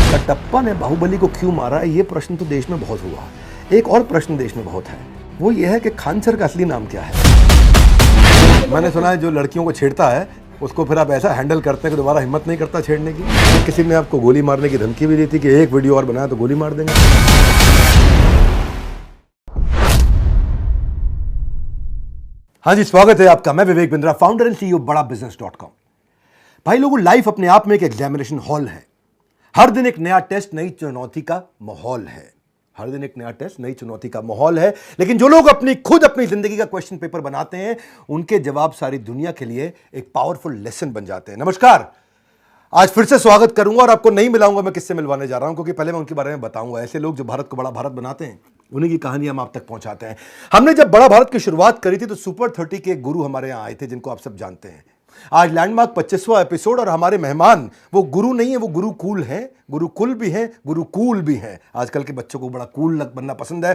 कटप्पा ने बाहुबली को क्यों मारा, ये प्रश्न तो देश में बहुत हुआ। एक और प्रश्न देश में बहुत है, वो ये है कि खान सर का असली नाम क्या है। मैंने सुना है जो लड़कियों को छेड़ता है उसको फिर आप ऐसा हैंडल करते हैं कि दोबारा हिम्मत नहीं करता छेड़ने की। किसी ने आपको गोली मारने की धमकी भी दी थी कि एक वीडियो और बनाया तो गोली मार देंगे। हाँ जी, स्वागत है आपका। मैं Vivek Bindra, founder and CEO बड़ा बिजनेस.com। भाई लोगों, लाइफ अपने आप में एक एग्जामिनेशन हॉल है। हर दिन एक नया टेस्ट, नई चुनौती का माहौल है। हर दिन एक नया टेस्ट, नई चुनौती का माहौल है। लेकिन जो लोग अपनी जिंदगी का क्वेश्चन पेपर बनाते हैं, उनके जवाब सारी दुनिया के लिए एक पावरफुल लेसन बन जाते हैं। नमस्कार, आज फिर से स्वागत करूंगा और आपको नहीं मिलाऊंगा मैं किससे मिलवाने जा रहा हूं, क्योंकि पहले मैं उनके बारे में बताऊंगा। ऐसे लोग जो भारत को बड़ा भारत बनाते हैं, उन्हीं की कहानी हम आप तक पहुंचाते हैं। हमने जब बड़ा भारत की शुरुआत करी थी तो सुपर 30 के एक गुरु हमारे यहां आए थे, जिनको आप सब जानते हैं। आज लैंडमार्क 25वां एपिसोड और हमारे मेहमान वो गुरु नहीं है, वो गुरुकुल हैं। गुरुकुल भी हैं, गुरुकुल भी हैं। आजकल के बच्चों को बड़ा कूल बनना पसंद है।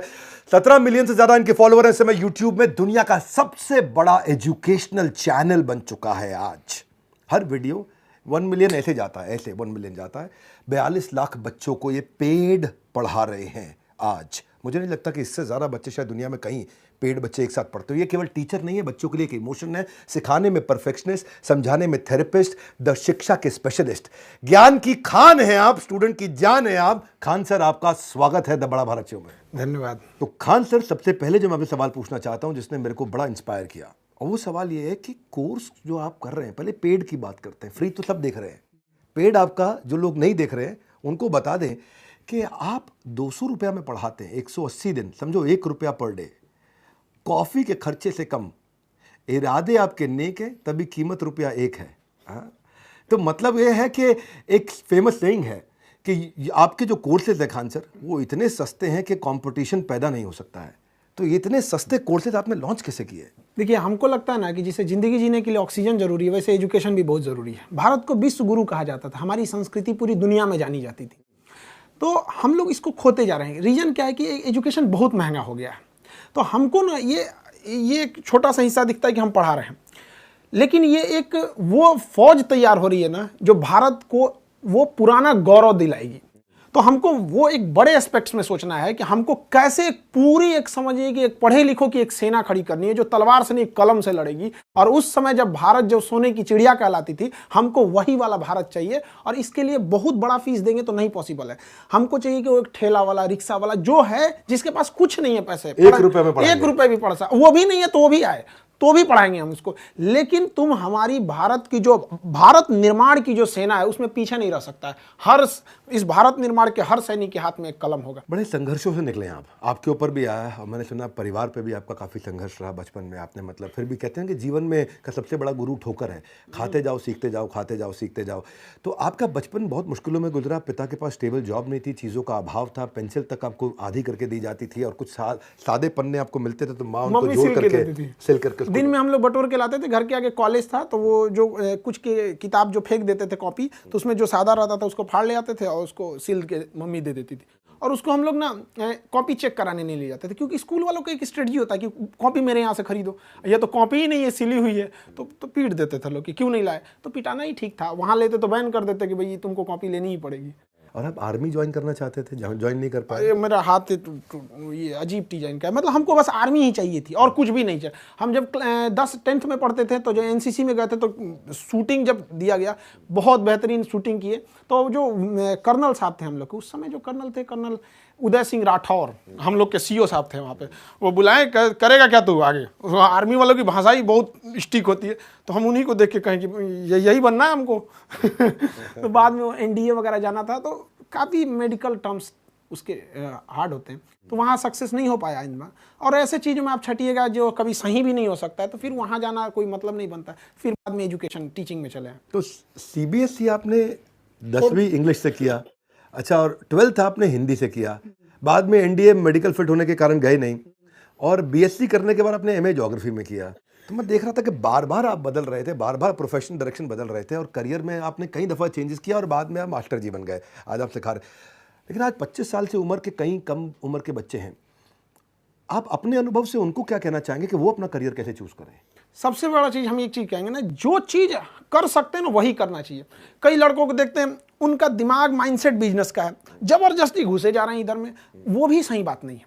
17 मिलियन से ज्यादा इनके फॉलोअर हैं। इस समय यूट्यूब में दुनिया का सबसे बड़ा एजुकेशनल चैनल बन चुका है। आज हर वीडियो 1 मिलियन ऐसे जाता है, ऐसे 1 मिलियन जाता है। 42 लाख बच्चों को ये पेड पढ़ा रहे हैं आज। मुझे नहीं लगता कि इससे ज़्यादा बच्चे शायद दुनिया में कहीं पेड बच्चे एक साथ पढ़ते हो। ये केवल टीचर नहीं है, बच्चों के लिए एक इमोशन है। सिखाने में परफेक्शनिस्ट, समझाने में थेरेपिस्ट, द शिक्षा के स्पेशलिस्ट। ज्ञान की खान है आप, स्टूडेंट की जान है आप। खान सर, आपका स्वागत है द बड़ा भारत शो में। धन्यवाद। तो खान सर, सबसे पहले जो मैं आपसे सवाल पूछना चाहता हूं, जिसने मेरे को बड़ा इंस्पायर किया, और वो सवाल ये है कि कोर्स जो आप कर रहे हैं, पहले पेड की बात करते हैं। फ्री तो सब देख रहे हैं, पेड आपका जो लोग नहीं देख रहे हैं उनको बता दें कि आप 200 रुपया में पढ़ाते हैं, 180 दिन, समझो 1 रुपया पर डे, कॉफ़ी के खर्चे से कम। इरादे आपके नेक हैं, तभी कीमत रुपया 1 है। हाँ? तो मतलब ये है कि एक फेमस सेइंग है कि आपके जो कोर्सेज है खान सर, वो इतने सस्ते हैं कि कंपटीशन पैदा नहीं हो सकता है। तो ये इतने सस्ते कोर्सेज आपने लॉन्च कैसे किए? देखिए, हमको लगता है ना कि जिसे जिंदगी जीने के लिए ऑक्सीजन जरूरी है, वैसे एजुकेशन भी बहुत जरूरी है। भारत को विश्व गुरु कहा जाता था, हमारी संस्कृति पूरी दुनिया में जानी जाती थी। तो हम लोग इसको खोते जा रहे हैं। रीजन क्या है कि एजुकेशन बहुत महंगा हो गया है। तो हमको ना ये एक छोटा सा हिस्सा दिखता है कि हम पढ़ा रहे हैं, लेकिन ये एक वो फौज तैयार हो रही है ना, जो भारत को वो पुराना गौरव दिलाएगी। तो हमको वो एक बड़े एस्पेक्ट्स में सोचना है कि हमको कैसे पूरी एक समझिए कि एक पढ़े लिखों की एक सेना खड़ी करनी है, जो तलवार से नहीं कलम से लड़ेगी। और उस समय जब भारत जो सोने की चिड़िया कहलाती थी, हमको वही वाला भारत चाहिए। और इसके लिए बहुत बड़ा फीस देंगे तो नहीं पॉसिबल है। हमको चाहिए कि वो एक ठेला वाला, रिक्शा वाला जो है, जिसके पास कुछ नहीं है पैसे, 1 रुपये में 1 रुपये भी पढ़ सकता, वो भी नहीं है तो वो भी आए तो भी पढ़ाएंगे हम उसको। लेकिन तुम हमारी भारत की जो भारत निर्माण की जो सेना है, उसमें पीछे नहीं रह सकता है। इस भारत निर्माण के हर सैनिक के हाथ में एक कलम होगा। बड़े संघर्षों से निकले आप, आपके ऊपर भी आया और मैंने सुना परिवार पे भी आपका काफ़ी संघर्ष रहा बचपन में। आपने मतलब फिर भी कहते हैं कि जीवन में का सबसे बड़ा गुरु ठोकर है। खाते जाओ सीखते जाओ, खाते जाओ सीखते जाओ। तो आपका बचपन बहुत मुश्किलों में गुजरा। पिता के पास स्टेबल जॉब नहीं थी, चीज़ों का अभाव था, पेंसिल तक आपको आधी करके दी जाती थी और कुछ सादे पन्ने आपको मिलते थे तो माँ उनको जोड़ करके सिल करके दिन में हम लोग बटोर के लाते थे। घर के आगे कॉलेज था, तो वो जो कुछ के किताब जो फेंक देते थे कॉपी, तो उसमें जो सादा रहता था उसको फाड़ ले आते थे और उसको सिल के मम्मी दे देती थी। और उसको हम लोग ना कॉपी चेक कराने नहीं ले जाते थे, क्योंकि स्कूल वालों का एक स्ट्रेटजी होता है कि कॉपी मेरे यहाँ से खरीदो, ये तो कॉपी ही नहीं है, सिली हुई है। तो पीट देते थे लोग कि क्यों नहीं लाए। तो पिटाना ही ठीक था। वहाँ लेते तो बैन कर देते कि भाई तुमको कॉपी लेनी ही पड़ेगी। और आप आर्मी ज्वाइन करना चाहते थे, ज्वाइन नहीं कर पाए? मेरा हाथ ये अजीब डिजाइन का है। मतलब हमको बस आर्मी ही चाहिए थी और कुछ भी नहीं चाहिए। हम जब 10th में पढ़ते थे तो जो एनसीसी में गए थे, तो शूटिंग जब दिया गया, बहुत बेहतरीन शूटिंग किए। तो जो कर्नल साहब थे हम लोग के, उस समय जो कर्नल थे, कर्नल उदय सिंह राठौर, हम लोग के सीओ साहब थे वहाँ पे। वो बुलाए, करेगा क्या तू आगे? आर्मी वालों की भाषा ही बहुत स्टिक होती है। तो हम उन्हीं को देख के कहें कि यही बनना है हमको। तो बाद में एनडीए वगैरह जाना था, तो काफ़ी मेडिकल टर्म्स उसके हार्ड होते हैं, तो वहाँ सक्सेस नहीं हो पाया इनमें। और ऐसे चीज़ों में आप छटिएगा जो कभी सही भी नहीं हो सकता है, तो फिर वहाँ जाना कोई मतलब नहीं बनता। फिर बाद में एजुकेशन टीचिंग में चले। तो सीबीएसई आपने 10वीं इंग्लिश से किया, अच्छा, और 12th आपने हिंदी से किया। बाद में एनडीए मेडिकल फिट होने के कारण गए नहीं, और बीएससी करने के बाद आपने एमए ज्योग्राफी में किया। तो मैं देख रहा था कि बार बार आप बदल रहे थे, बार बार प्रोफेशनल डायरेक्शन बदल रहे थे, और करियर में आपने कई दफ़ा चेंजेस किया और बाद में आप मास्टर जी बन गए। आज आप सिखा रहे। लेकिन आज 25 साल से उम्र के कई कम उम्र के बच्चे हैं, आप अपने अनुभव से उनको क्या कहना चाहेंगे कि वो अपना करियर कैसे चूज करें? सबसे बड़ा चीज़ हम एक चीज़ कहेंगे ना, जो चीज़ कर सकते हैं ना वही करना चाहिए। कई लड़कों को देखते हैं उनका दिमाग माइंडसेट बिजनेस का है, जबरदस्ती घुसे जा रहे हैं इधर में, वो भी सही बात नहीं है।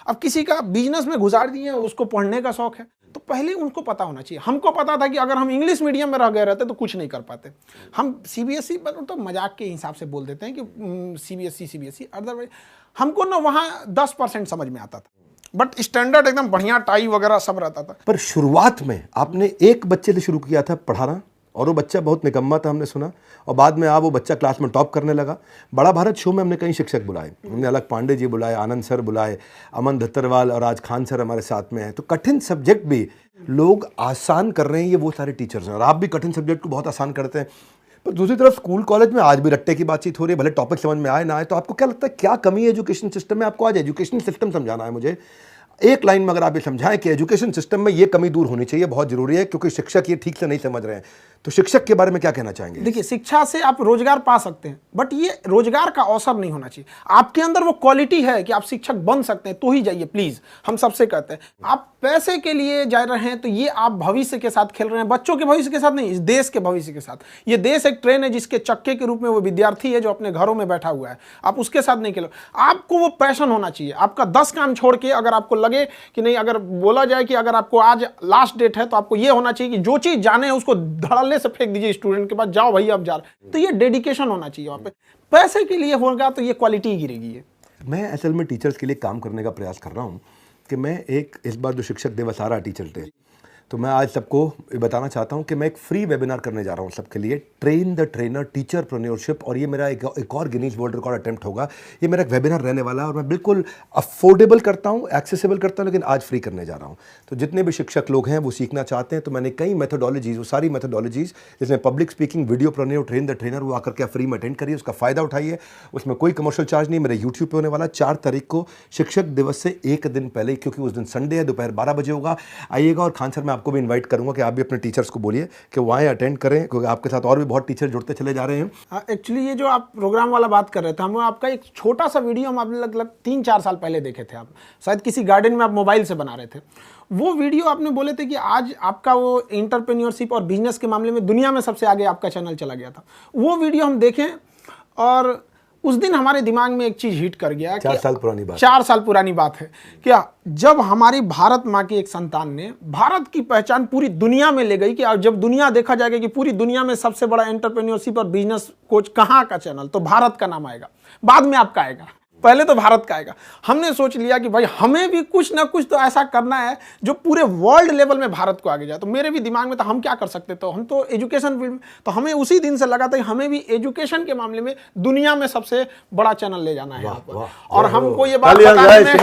अब किसी का बिजनेस में घुसाड़ दिए, उसको पढ़ने का शौक है, तो पहले उनको पता होना चाहिए। हमको पता था कि अगर हम इंग्लिश मीडियम में रह गए रहते तो कुछ नहीं कर पाते। हम सीबीएसई तो मजाक के हिसाब से बोल देते हैं कि सीबीएसई, अदरवाइज हमको ना वहाँ 10% समझ में आता था, बट स्टैंडर्ड एकदम बढ़िया टाई वगैरह सब रहता था। पर शुरुआत में आपने एक बच्चे से शुरू किया था पढ़ाना, और वो बच्चा बहुत निकम्मा था हमने सुना, और बाद में वो बच्चा क्लास में टॉप करने लगा। बड़ा भारत शो में हमने कई शिक्षक बुलाए, हमने अलग पांडे जी बुलाए, आनंद सर बुलाए, अमन धत्तरवाल और आज खान सर हमारे साथ में हैं। तो कठिन सब्जेक्ट भी लोग आसान कर रहे हैं, ये वो सारे टीचर्स हैं, और आप भी कठिन सब्जेक्ट को बहुत आसान करते हैं। पर दूसरी तरफ स्कूल कॉलेज में आज भी रट्टे की बातचीत हो रही है, भले टॉपिक समझ में आए ना आए। तो आपको क्या लगता है क्या कमी है एजुकेशन सिस्टम में? आपको आज एजुकेशन सिस्टम समझाना है मुझे, एक लाइन में अगर आप ये समझाएं कि एजुकेशन सिस्टम में ये कमी दूर होनी चाहिए, बहुत जरूरी है, क्योंकि शिक्षक ये ठीक से नहीं समझ रहे हैं। तो शिक्षक के बारे में क्या कहना चाहेंगे? देखिए, शिक्षा से आप रोजगार पा सकते हैं, बट ये रोजगार का अवसर नहीं होना चाहिए। आपके अंदर वो क्वालिटी है कि आप शिक्षक बन सकते हैं तो ही जाइए, प्लीज। हम सबसे कहते हैं, आप पैसे के लिए जा रहे हैं तो ये आप भविष्य के साथ खेल रहे हैं, बच्चों के भविष्य के साथ नहीं, इस देश के भविष्य के साथ। ये देश एक ट्रेन है जिसके चक्के के रूप में वो विद्यार्थी है जो अपने घरों में बैठा हुआ है, आप उसके साथ नहीं खेलो। आपको वो पैशन होना चाहिए। आपका 10 काम छोड़ के अगर आपको लगे कि नहीं, अगर बोला जाए कि अगर आपको आज लास्ट डेट है तो आपको ये होना चाहिए कि जो चीज जाने है उसको धड़ल्ले से फेंक दीजिए स्टूडेंट के पास, जाओ भाई अब जा रहे। तो ये डेडिकेशन होना चाहिए वहां पे। पैसे के लिए होगा तो ये क्वालिटी गिरेगी। मैं असल में टीचर्स के लिए काम करने का प्रयास कर रहा हूँ कि मैं इस बार जो शिक्षक दिवस आ रहा है टीचर डे, तो मैं आज सबको ये बताना चाहता हूँ कि मैं एक फ्री वेबिनार करने जा रहा हूँ सबके लिए, ट्रेन द ट्रेनर टीचरप्रेन्योरशिप। और ये मेरा एक और गिनीज वर्ल्ड रिकॉर्ड अटेम्प्ट होगा। ये मेरा एक वेबिनार रहने वाला है और मैं बिल्कुल अफोर्डेबल करता हूँ, एक्सेसिबल करता हूँ, लेकिन आज फ्री करने जा रहा हूँ। तो जितने भी शिक्षक लोग हैं वो सीखना चाहते हैं, तो मैंने कई मेथोडोलॉजीज, वो सारी मेथोडोलॉजीज जिसमें public speaking, videopreneur, train the trainer, वो आकर के फ्री में अटेंड करिए, उसका फायदा उठाइए। उसमें कोई कमर्शियल चार्ज नहीं, मेरे यूट्यूब पे होने वाला 4 तारीख को, शिक्षक दिवस से एक दिन पहले, क्योंकि उस दिन संडे है, दोपहर 12 बजे होगा। आइएगा। और खान सर मैं आपको भी इन्वाइट करूंगा कि आप भी अपने टीचर्स को बोलिए कि वो आए, अटेंड करें, क्योंकि आपके साथ और भी बहुत टीचर जुड़ते चले जा रहे हैं। एक्चुअली ये जो आप प्रोग्राम वाला बात कर रहे थे, हम आपका एक छोटा सा वीडियो हम आपने लगभग 3-4 साल पहले देखे थे। आप शायद किसी गार्डन में आप मोबाइल से बना रहे थे। वो वीडियो आपने बोले थे कि आज आपका वो एंटरप्रेन्योरशिप और बिजनेस के मामले में दुनिया में सबसे आगे आपका चैनल चला गया था। वो वीडियो हम देखें और उस दिन हमारे दिमाग में एक चीज हिट कर गया। 4 साल पुरानी बात, 4 साल पुरानी बात है क्या, जब हमारी भारत माँ की एक संतान ने भारत की पहचान पूरी दुनिया में ले गई कि जब दुनिया देखा जाएगा कि पूरी दुनिया में सबसे बड़ा एंटरप्रेन्योरशिप और बिजनेस कोच कहाँ का चैनल, तो भारत का नाम आएगा, बाद में आपका आएगा, पहले तो भारत का आएगा। हमने सोच लिया कि भाई हमें भी कुछ ना कुछ तो ऐसा करना है जो पूरे वर्ल्ड लेवल में भारत को आगे जाए। तो मेरे भी दिमाग में था हम क्या कर सकते, तो हम तो एजुकेशन फील्ड में, तो हमें उसी दिन से लगा था कि हमें भी एजुकेशन के मामले में दुनिया में सबसे बड़ा चैनल ले जाना है यहाँ पर। और हमको ये बात बताने में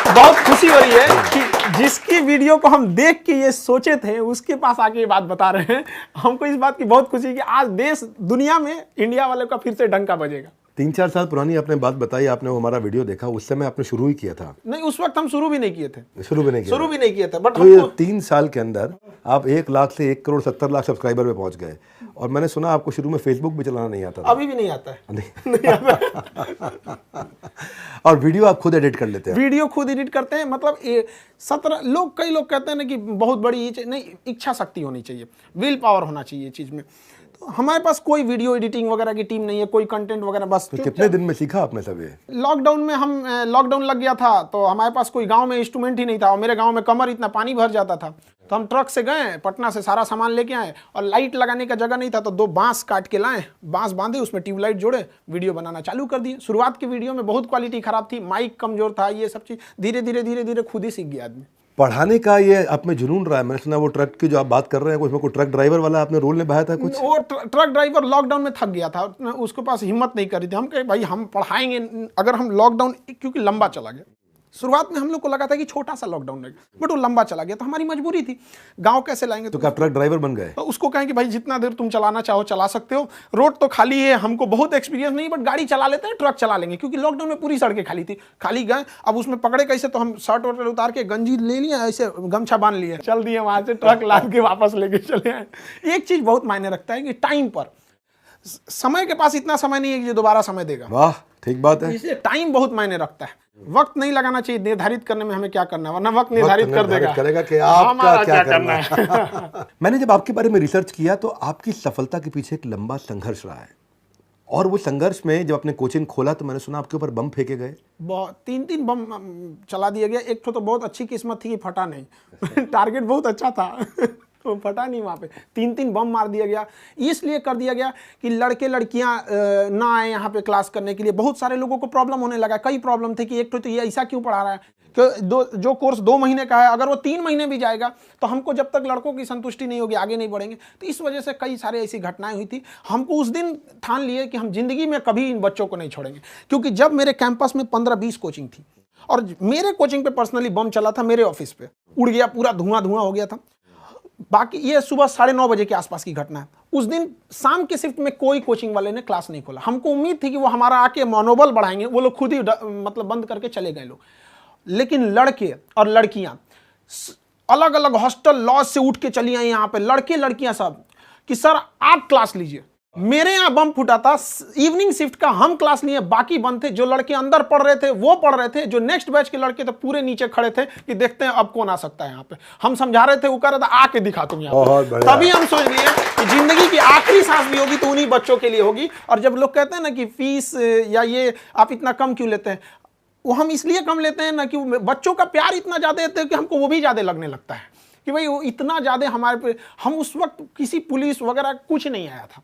बहुत खुशी हो रही है कि जिसकी वीडियो को हम देख के ये सोचे थे उसके पास आके ये बात बता रहे हैं। हमको इस बात की बहुत खुशी है कि आज देश दुनिया में इंडिया वाले का फिर से डंका बजेगा। 3-4 साल पुरानी आपने बात बताई, आपने वो हमारा वीडियो देखा, उस समय आपने शुरू ही किया था? नहीं, उस वक्त हम शुरू भी नहीं किए थे। शुरू भी नहीं किए थे, बट तो ये 3 साल के अंदर आप 1 लाख से 1 करोड़ 70 लाख सब्सक्राइबर पे पहुंच गए। और मैंने सुना आपको शुरू में फेसबुक भी चलाना नहीं आता था। अभी भी नहीं आता है। नहीं आता। और वीडियो आप खुद एडिट कर लेते हैं? वीडियो खुद एडिट करते हैं। मतलब 17 लोग, कई लोग कहते हैं ना कि बहुत बड़ी नहीं, इच्छा शक्ति होनी चाहिए, विल पावर होना चाहिए चीज में। हमारे पास कोई वीडियो एडिटिंग वगैरह की टीम नहीं है, कोई कंटेंट वगैरह, बस। तो कितने दिन में सीखा आपने सब ये? लॉकडाउन में हम लॉकडाउन लग गया था तो हमारे पास कोई गांव में इंस्ट्रूमेंट ही नहीं था, और मेरे गांव में कमर इतना पानी भर जाता था, तो हम ट्रक से गए, पटना से सारा सामान लेके आए, और लाइट लगाने का जगह नहीं था तो 2 बांस काट के लाए, बांस बांधे, उसमें ट्यूबलाइट जोड़े, वीडियो बनाना चालू कर दिए। शुरुआत की वीडियो में बहुत क्वालिटी खराब थी, माइक कमजोर था, ये सब चीज धीरे धीरे खुद ही सीख गया आदमी। पढ़ाने का ये आप में जुनून रहा है। मैंने सुना वो ट्रक की जो आप बात कर रहे हैं, उसमें कोई ट्रक ड्राइवर वाला आपने रोल निभाया था कुछ? वो ट्रक ड्राइवर लॉकडाउन में थक गया था, उसके पास हिम्मत नहीं कर रही थी। हम कहे भाई हम पढ़ाएंगे, अगर हम लॉकडाउन, क्योंकि लंबा चला गया, शुरुआत में हम लोग को लगा था कि छोटा सा लॉकडाउन रहेगा, बट वो लंबा चला गया, तो हमारी मजबूरी थी, गांव कैसे लाएंगे। तो क्या ट्रक ड्राइवर बन गए? तो उसको कहें कि भाई जितना देर तुम चलाना चाहो चला सकते हो, रोड तो खाली है, हमको बहुत एक्सपीरियंस नहीं, बट गाड़ी चला लेते हैं, ट्रक चला लेंगे, क्योंकि लॉकडाउन में पूरी सड़कें खाली थी, खाली गए। अब उसमें पकड़े कैसे, तो हम शर्ट वर्ट उतार के गंजी ले लिया, ऐसे गमछा बांध लिया, चल दिए वहां से, ट्रक लाद के वापस लेके चले आए। एक चीज बहुत मायने रखता है कि टाइम पर, समय के पास इतना समय नहीं है कि जो दोबारा समय देगा। वाह, ठीक बात है। इसलिए टाइम बहुत मायने रखता है। वक्त नहीं लगाना चाहिए निर्धारित करने में हमें क्या करना है, वरना वक्त निर्धारित कर देगा करेगा कि आपका क्या करना है। मैंने जब आपके बारे में रिसर्च किया तो आपकी सफलता के पीछे एक लंबा संघर्ष रहा है, और वो संघर्ष में जब आपने कोचिंग खोला तो मैंने सुना आपके ऊपर बम फेंके गए। बहुत 3 बम चला दिया गया। एक तो बहुत अच्छी किस्मत थी कि फटा नहीं टारगेट बहुत अच्छा था तो फटा नहीं वहाँ पे। 3 बम मार दिया गया। इसलिए कर दिया गया कि लड़के लड़कियाँ ना आए यहाँ पे क्लास करने के लिए। बहुत सारे लोगों को प्रॉब्लम होने लगा। कई प्रॉब्लम थी कि एक तो ये ऐसा क्यों पढ़ा रहा है कि जो कोर्स 2 महीने का है अगर वो 3 महीने भी जाएगा तो हमको जब तक लड़कों की संतुष्टि नहीं होगी आगे नहीं बढ़ेंगे। तो इस वजह से कई सारे ऐसी घटनाएं हुई थी। हमको उस दिन ठान लिए कि हम जिंदगी में कभी इन बच्चों को नहीं छोड़ेंगे, क्योंकि जब मेरे कैंपस में 15-20 कोचिंग थी और मेरे कोचिंग पे पर्सनली बम चला था, मेरे ऑफिस पे उड़ गया, पूरा धुआं धुआं हो गया था। बाकी ये सुबह 9:30 बजे के आसपास की घटना है। उस दिन शाम के शिफ्ट में कोई कोचिंग वाले ने क्लास नहीं खोला। हमको उम्मीद थी कि वो हमारा आके मनोबल बढ़ाएंगे, वो लोग खुद ही मतलब बंद करके चले गए लोग। लेकिन लड़के और लड़कियां अलग अलग हॉस्टल लॉज से उठ के चली आई यहाँ पे, लड़के लड़कियां सब, कि सर आप क्लास लीजिए। मेरे यहाँ बम फूटा था, इवनिंग शिफ्ट का हम क्लास लिए, बाकी बंद थे। जो लड़के अंदर पढ़ रहे थे वो पढ़ रहे थे, जो नेक्स्ट बैच के लड़के थे पूरे नीचे खड़े थे कि देखते हैं अब कौन आ सकता है यहाँ पे। हम समझा रहे थे, वो कह रहा था आके दिखा तुम यहाँ पे। तभी हम सोच लिए कि जिंदगी की आखिरी सांस भी होगी तो उन्हीं बच्चों के लिए होगी। और जब लोग कहते हैं ना कि फीस या ये आप इतना कम क्यों लेते हैं, वो हम इसलिए कम लेते हैं ना कि बच्चों का प्यार इतना ज्यादा देते हैं कि हमको वो भी ज्यादा लगने लगता है कि भाई वो इतना ज्यादा हमारे पे। हम उस वक्त किसी पुलिस वगैरह कुछ नहीं आया था,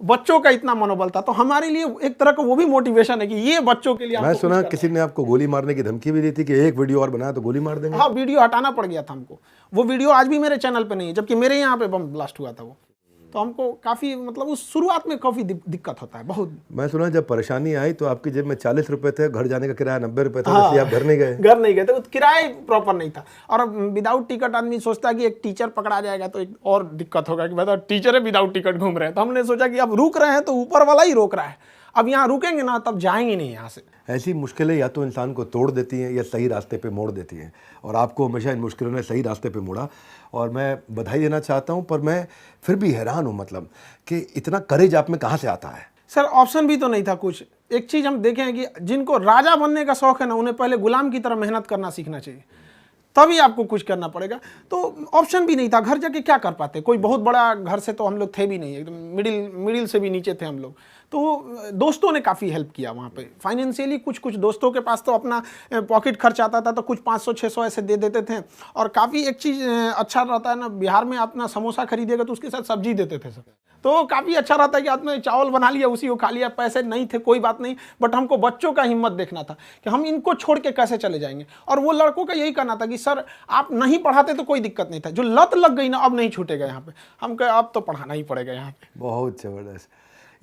बच्चों का इतना मनोबल था। तो हमारे लिए एक तरह का वो भी मोटिवेशन है कि ये बच्चों के लिए। मैं सुना किसी ने आपको गोली मारने की धमकी भी दी थी कि एक वीडियो और बनाया तो गोली मार देंगे। हाँ, वीडियो हटाना पड़ गया था हमको। वो वीडियो आज भी मेरे चैनल पे नहीं है, जबकि मेरे यहाँ पे बम ब्लास्ट हुआ था वो। तो हमको काफी मतलब उस शुरुआत में काफी दिक्कत होता है बहुत। मैं सुना जब परेशानी आई तो आपकी जेब में 40 रुपए थे, घर जाने का किराया 90 रुपए था, इसलिए आप घर नहीं गए। घर नहीं गए थे, किराया प्रॉपर नहीं था। और विदाउट टिकट आदमी सोचता है कि एक टीचर पकड़ा जाएगा तो एक और दिक्कत होगा कि बताओ टीचर है विदाउट टिकट घूम रहे हैं। तो हमने सोचा कि अब रुक रहे हैं तो ऊपर वाला ही रोक रहा है, अब यहाँ रुकेंगे ना तब जाएंगे नहीं यहाँ से। ऐसी मुश्किलें या तो इंसान को तोड़ देती हैं या सही रास्ते पे मोड़ देती हैं, और आपको हमेशा इन मुश्किलों ने सही रास्ते पे मोड़ा, और मैं बधाई देना चाहता हूं। पर मैं फिर भी हैरान हूं, मतलब कि इतना करेज आप में कहां से आता है? सर ऑप्शन भी तो नहीं था कुछ। एक चीज़ हम देखें कि जिनको राजा बनने का शौक है ना, उन्हें पहले गुलाम की तरह मेहनत करना सीखना चाहिए, तभी आपको कुछ करना पड़ेगा। तो ऑप्शन भी नहीं था, घर जाके क्या कर पाते। कोई बहुत बड़ा घर से तो हम लोग थे भी नहीं, एकदम मिडिल से भी नीचे थे हम लोग। तो दोस्तों ने काफ़ी हेल्प किया वहाँ पे फाइनेंशियली। कुछ दोस्तों के पास तो अपना पॉकेट खर्च आता था, तो कुछ 500-600 ऐसे दे देते थे। और काफ़ी एक चीज़ अच्छा रहता है ना, बिहार में अपना समोसा खरीदेगा तो उसके साथ सब्जी देते थे सब। तो काफ़ी अच्छा रहता है कि आपने चावल बना लिया उसी को खा लिया। पैसे नहीं थे कोई बात नहीं, बट हमको बच्चों का हिम्मत देखना था कि हम इनको छोड़ के कैसे चले जाएंगे। और वो लड़कों का यही कहना था कि सर आप नहीं पढ़ाते तो कोई दिक्कत नहीं था, जो लत लग गई ना अब नहीं छूटेगा यहाँ पे। हम कहे अब तो पढ़ाना ही पड़ेगा यहाँ पे। बहुत ज़बरदस्त।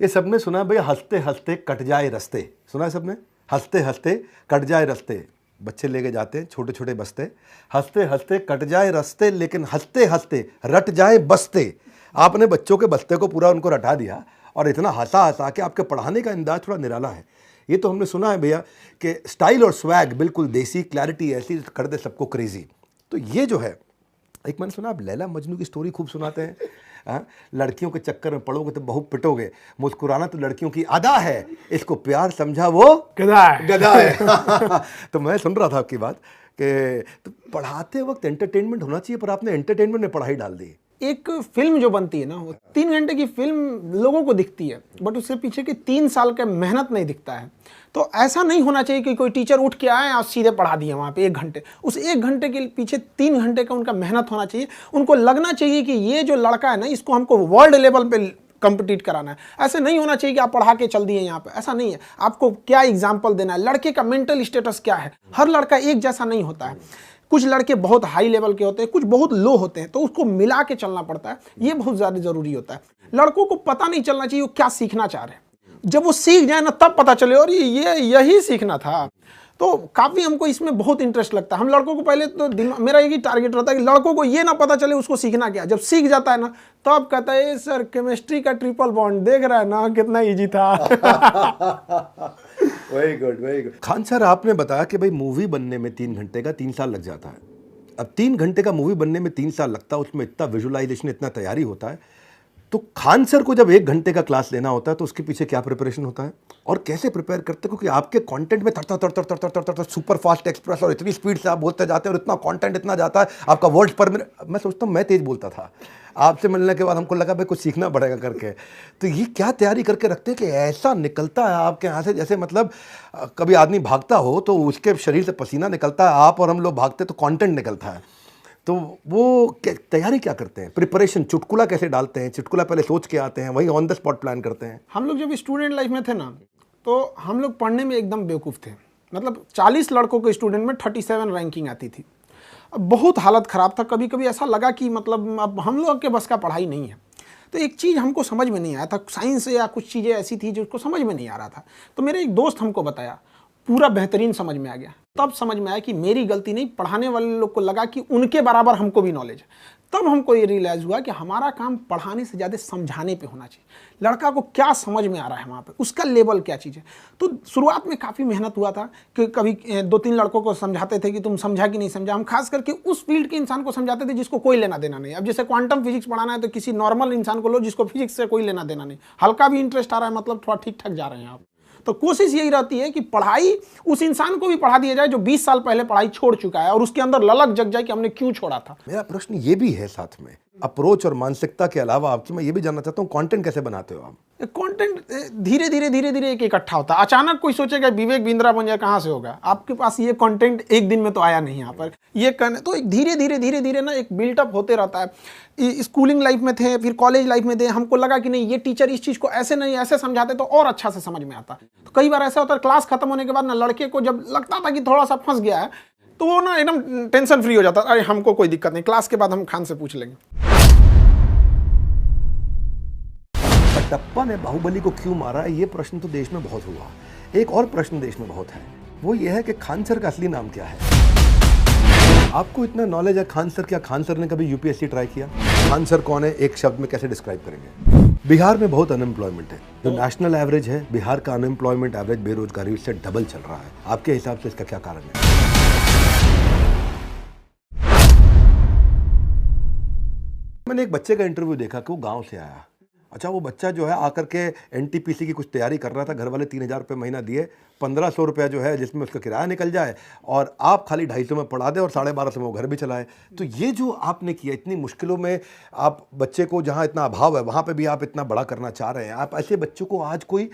ये सबने सुना भैया, हंसते हंसते कट जाए रास्ते, सुना है सबने? हंसते हंसते कट जाए रास्ते, बच्चे लेके जाते हैं छोटे छोटे बस्ते, हंसते हंसते कट जाए रास्ते लेकिन हंसते हंसते रट जाए बस्ते। आपने बच्चों के बस्ते को पूरा उनको रटा दिया, और इतना हंसा हंसा कि आपके पढ़ाने का अंदाज थोड़ा निराला है। ये तो हमने सुना है भैया कि स्टाइल और स्वैग बिल्कुल देसी, क्लैरिटी ऐसी कर दे सबको क्रेजी। तो ये जो है, एक मैंने सुना आप लैला मजनू की स्टोरी खूब सुनाते हैं। लड़कियों के चक्कर में पड़ोगे तो बहुत पिटोगे, मुस्कुराना तो लड़कियों की अदा है, इसको प्यार समझा वो गधा है, गधा है। तो मैं सुन रहा था आपकी बात कि तो पढ़ाते वक्त एंटरटेनमेंट होना चाहिए, पर आपने एंटरटेनमेंट में पढ़ाई डाल दी। एक फिल्म जो बनती है ना, वो 3 घंटे की फिल्म लोगों को दिखती है, बट उसके पीछे की 3 साल का मेहनत नहीं दिखता है। तो ऐसा नहीं होना चाहिए कि कोई टीचर उठ के आए और सीधे पढ़ा दिए वहाँ पे 1 घंटे। उस 1 घंटे के पीछे 3 घंटे का उनका मेहनत होना चाहिए। उनको लगना चाहिए कि ये जो लड़का है ना, इसको हमको वर्ल्ड लेवल पे कंपीट कराना है। ऐसे नहीं होना चाहिए कि आप पढ़ा के चल दिए यहाँ पे, ऐसा नहीं है। आपको क्या एग्जाम्पल देना है, लड़के का मेंटल स्टेटस क्या है। हर लड़का एक जैसा नहीं होता है, कुछ लड़के बहुत हाई लेवल के होते हैं, कुछ बहुत लो होते हैं, तो उसको मिला के चलना पड़ता है। ये बहुत ज़्यादा जरूरी होता है। लड़कों को पता नहीं चलना चाहिए वो क्या सीखना चाह रहे हैं, जब वो सीख जाए ना तब पता चले और ये यही सीखना था। तो काफ़ी हमको इसमें बहुत इंटरेस्ट लगता है। हम लड़कों को पहले तो मेरा एक ही टारगेट रहता है कि लड़कों को ये ना पता चले उसको सीखना क्या। जब सीख जाता है ना तब कहता है सर केमिस्ट्री का ट्रिपल बॉन्ड देख रहा है ना कितना इजी था। Very good, very good. Khan sir, आपने बताया कि भाई मूवी बनने में 3 घंटे का 3 साल लग जाता है। अब 3 घंटे का मूवी बनने में 3 साल लगता है, उसमें इतना विजुअलाइजेशन, इतना तैयारी होता है। तो खान सर को जब 1 घंटे का क्लास लेना होता है तो उसके पीछे क्या प्रिपरेशन होता है और कैसे प्रिपेयर करते हैं? क्योंकि आपके कंटेंट में तड़ सुपर फास्ट एक्सप्रेस और इतनी स्पीड से आप बोलते जाते हैं और इतना कंटेंट इतना जाता है, आपका वर्ड्स पर मिनट। मैं सोचता हूँ मैं तेज बोलता था, आपसे मिलने के बाद हमको लगा भाई कुछ सीखना पड़ेगा करके। तो ये क्या तैयारी करके रखते हैं कि ऐसा निकलता है आपके यहाँ से, जैसे मतलब कभी आदमी भागता हो तो उसके शरीर से पसीना निकलता है, आप और हम लोग भागते तो कंटेंट निकलता है। तो वो तैयारी क्या करते हैं, प्रिपरेशन, चुटकुला कैसे डालते हैं? चुटकुला पहले सोच के आते हैं, वही ऑन द स्पॉट प्लान करते हैं? हम लोग जब स्टूडेंट लाइफ में थे ना, तो हम लोग पढ़ने में एकदम बेवकूफ़ थे। मतलब 40 लड़कों के स्टूडेंट में 37 रैंकिंग आती थी। अब बहुत हालत ख़राब था, कभी कभी ऐसा लगा कि मतलब अब हम लोग के बस का पढ़ाई नहीं है। तो एक चीज़ हमको समझ में नहीं आया था, साइंस या कुछ चीज़ें ऐसी थी जो उसको समझ में नहीं आ रहा था। तो मेरे एक दोस्त हमको बताया, पूरा बेहतरीन समझ में आ गया। तब समझ में आया कि मेरी गलती नहीं, पढ़ाने वाले लोग को लगा कि उनके बराबर हमको भी नॉलेज है। तब हमको ये रियलाइज़ हुआ कि हमारा काम पढ़ाने से ज़्यादा समझाने पे होना चाहिए। लड़का को क्या समझ में आ रहा है वहाँ पे, उसका लेवल क्या चीज़ है। तो शुरुआत में काफ़ी मेहनत हुआ था कि कभी 2-3 लड़कों को समझाते थे कि तुम समझा कि नहीं समझा। हम खास करके उस फील्ड के इंसान को समझाते थे जिसको कोई लेना देना नहीं। अब जैसे क्वांटम फिजिक्स पढ़ाना है तो किसी नॉर्मल इंसान को लो जिसको फिजिक्स से कोई लेना देना नहीं, हल्का भी इंटरेस्ट आ रहा है, मतलब थोड़ा ठीक ठाक जा रहे हैं आप। तो कोशिश यही रहती है कि पढ़ाई उस इंसान को भी पढ़ा दिया जाए जो 20 साल पहले पढ़ाई छोड़ चुका है और उसके अंदर ललक जग जाए कि हमने क्यों छोड़ा था। मेरा प्रश्न ये भी है साथ में, अप्रोच और मानसिकता के अलावा आपसे मैं ये भी जानना चाहता हूँ, कंटेंट कैसे बनाते हो आप? कंटेंट धीरे धीरे एक इकट्ठा होता है। अचानक कोई सोचेगा विवेक बिंद्रा बन जाए, कहाँ से होगा? आपके पास ये कंटेंट एक दिन में तो आया नहीं यहाँ पर। ये तो एक धीरे धीरे ना एक बिल्टअप होते रहता है। स्कूलिंग लाइफ में थे, फिर कॉलेज लाइफ में थे, हमको लगा कि नहीं ये टीचर इस चीज़ को ऐसे नहीं ऐसे समझाते तो और अच्छा से समझ में आता। तो कई बार ऐसा होता है क्लास खत्म होने के बाद ना लड़के को जब लगता था कि थोड़ा सा फंस गया है तो वो ना एकदम टेंशन फ्री हो जाता, अरे हमको कोई दिक्कत नहीं, क्लास के बाद हम खान से पूछ लेंगे। कटप्पा ने बाहुबली को क्यों मारा, ये प्रश्न तो देश में बहुत हुआ। एक और प्रश्न देश में बहुत है, वो ये है कि खान सर का असली नाम क्या है? आपको इतना नॉलेज है खान सर, क्या खान सर ने कभी यूपीएससी ट्राई किया? खान सर कौन है, एक शब्द में कैसे डिस्क्राइब करेंगे? बिहार में बहुत अनएम्प्लॉयमेंट है, जो नेशनल एवरेज है बिहार का अनएम्प्लॉयमेंट एवरेज, बेरोजगारी से डबल चल रहा है। आपके हिसाब से इसका क्या कारण है? मैंने एक बच्चे का इंटरव्यू देखा कि वो गांव से आया। अच्छा, वो बच्चा जो है आकर के एनटीपीसी की कुछ तैयारी कर रहा था, घर वाले 3000 रुपये महीना दिए, 1500 रुपया जो है जिसमें उसका किराया निकल जाए और आप खाली 250 में पढ़ा दे और 1250 में वो घर भी चलाए। तो ये जो आपने किया, इतनी मुश्किलों में आप बच्चे को, जहाँ इतना अभाव है वहाँ पे भी आप इतना बड़ा करना चाह रहे हैं। आप ऐसे बच्चों को आज कोई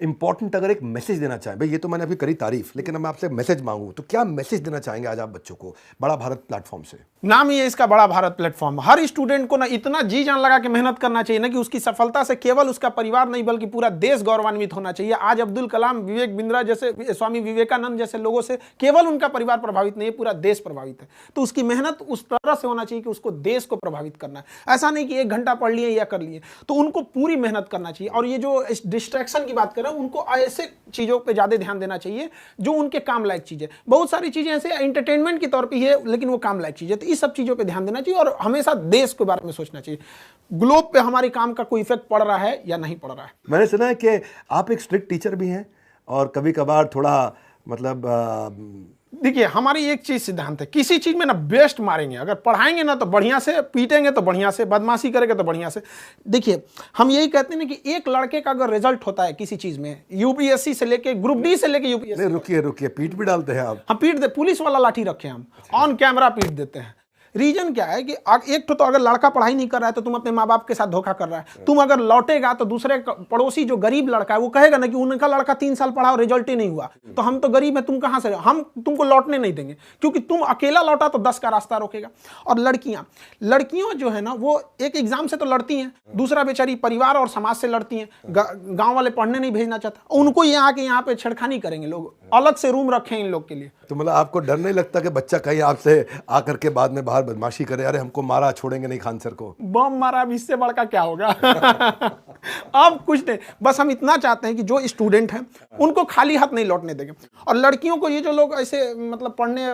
इंपॉर्टेंट अगर एक मैसेज देना चाहें, भाई ये तो मैंने अभी करी तारीफ, लेकिन अब मैं आपसे मैसेज मांगूं तो क्या मैसेज देना चाहेंगे आज आप बच्चों को बड़ा भारत प्लेटफॉर्म से? नाम ही है इसका बड़ा भारत प्लेटफॉर्म। हर स्टूडेंट को ना इतना जी जान लगा के मेहनत करना चाहिए ना कि उसकी सफलता से केवल उसका परिवार नहीं बल्कि पूरा देश गौरवान्वित होना चाहिए। आज अब्दुल कलाम, विवेक बिंद्रा जैसे, स्वामी विवेकानंद जैसे लोगों से केवल उनका परिवार प्रभावित नहीं है, पूरा देश प्रभावित है। तो उसकी मेहनत उस तरह से होना चाहिए कि उसको देश को प्रभावित करना है। ऐसा नहीं कि 1 घंटा पढ़ लिए या कर लिए, तो उनको पूरी मेहनत करना चाहिए। और ये जो डिस्ट्रैक्शन की बात कर रहे हैं, उनको ऐसे चीजों पे ज्यादा ध्यान देना चाहिए जो उनके काम लायक चीजें। बहुत सारी चीजें ऐसे एंटरटेनमेंट के तौर पे है लेकिन वो काम लायक चीजें, तो इस सब चीजों पे ध्यान देना चाहिए और हमेशा देश के बारे में सोचना चाहिए। ग्लोब पे हमारे काम का कोई इफेक्ट पड़ रहा है या नहीं पड़ रहा है। मैंने सुना है कि आप एक स्ट्रिक्ट टीचर भी हैं और कभी कभार थोड़ा मतलब देखिए, हमारी एक चीज सिद्धांत है, किसी चीज में ना बेस्ट मारेंगे। अगर पढ़ाएंगे ना तो बढ़िया से, पीटेंगे तो बढ़िया से, बदमाशी करेंगे तो बढ़िया से। देखिए, हम यही कहते हैं ना कि एक लड़के का अगर रिजल्ट होता है किसी चीज में, यूपीएससी से लेके ग्रुप डी से लेके यूपीएससी। रुकिए, पीट भी डालते हैं आप? हम पीट दे, पुलिस वाला लाठी रखे हम, ऑन कैमरा पीट देते हैं। रीजन क्या है कि एक तो अगर लड़का पढ़ाई नहीं कर रहा है तो तुम अपने माँ बाप के साथ धोखा कर रहा है। तुम अगर लौटेगा तो दूसरे पड़ोसी जो गरीब लड़का है वो कहेगा ना कि उनका लड़का 3 साल पढ़ा और रिजल्ट ही नहीं हुआ, तो हम तो गरीब है, तुम कहां से, हम तुमको लौटने नहीं देंगे, क्योंकि तुम अकेला लौटा तो 10 का रास्ता रोकेगा। और लड़कियां जो है ना, वो एक एग्जाम से तो लड़ती हैं, दूसरा बेचारी परिवार और समाज से लड़ती हैं। गांव वाले पढ़ने नहीं भेजना चाहता, उनको ये आके यहाँ पे छेड़खानी करेंगे लोग, अलग से रूम रखे इन लोग के लिए। तो मतलब आपको डर नहीं लगता कि बच्चा कहीं आपसे आकर के बाद में बाहर बदमाशी करे, अरे हमको मारा, छोड़ेंगे नहीं खान सर को? बम मारा, अब इससे बड़का क्या होगा? अब कुछ नहीं, बस हम इतना चाहते हैं कि जो स्टूडेंट हैं उनको खाली हाथ नहीं लौटने देंगे। और लड़कियों को, ये जो लोग ऐसे मतलब पढ़ने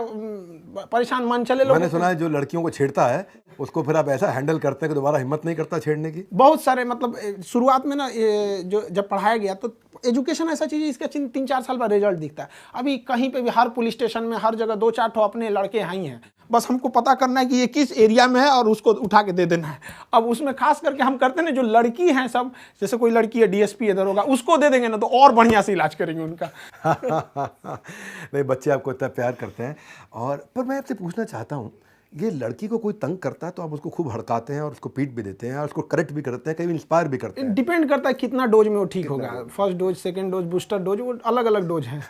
परेशान मन चले लोग, मैंने सुना है जो लड़कियों को छेड़ता है उसको फिर आप ऐसा हैंडल करते हैं कि दोबारा हिम्मत नहीं करता छेड़ने की। बहुत सारे मतलब शुरुआत में ना जो जब पढ़ाया गया तो एजुकेशन ऐसा चीज़ है, इसका 3-4 साल बाद रिजल्ट दिखता है। अभी कहीं पे भी हर पुलिस स्टेशन में हर जगह 2-4 ठो अपने लड़के हैं ही हैं। बस हमको पता करना है कि ये किस एरिया में है और उसको उठा के दे देना है। अब उसमें खास करके हम करते हैं ना, जो लड़की हैं सब, जैसे कोई लड़की है डीएसपी इधर होगा, उसको दे देंगे ना तो और बढ़िया से इलाज करेंगे उनका। नहीं, बच्चे आपको इतना प्यार करते हैं। और पर मैं आपसे पूछना चाहता हूँ, ये लड़की को कोई तंग करता है तो आप उसको खूब हड़काते हैं और उसको पीट भी देते हैं और उसको करेक्ट भी करते हैं, कहीं इंस्पायर भी करते हैं। डिपेंड करता है कितना डोज में वो ठीक होगा। First dose, second dose, booster dose, वो अलग अलग डोज हैं।